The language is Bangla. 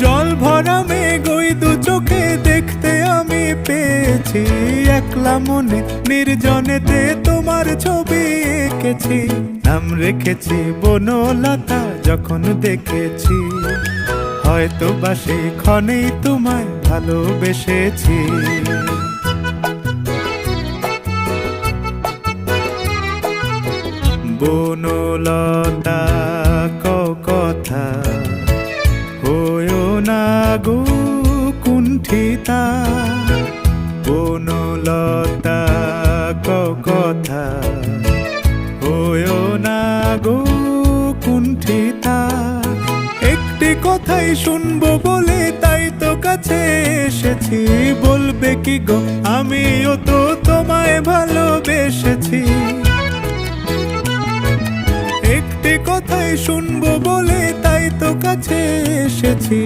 জল ভরা মেঘ ওই দু চোখে দেখতে আমি পেয়েছি, একলা মনে নির্জনেতে তোমার ছবি এঁকেছি। নাম রেখেছি বনলতা যখন দেখেছি, হয়তো বা সেই ক্ষণেই তোমায় ভালোবেসেছি। বনলতা কথা হয়ো না গো কুণ্ঠিতা, বনলতা কথা হয়ো না গো কুণ্ঠিতা। একটি কথাই শুনবো বলে তাই তো কাছে এসেছি, বলবে কি গো আমিও তো তোমায় ভালোবেসেছি। একটি কথাই শুনবো বলে তাই তো কাছে এসেছি,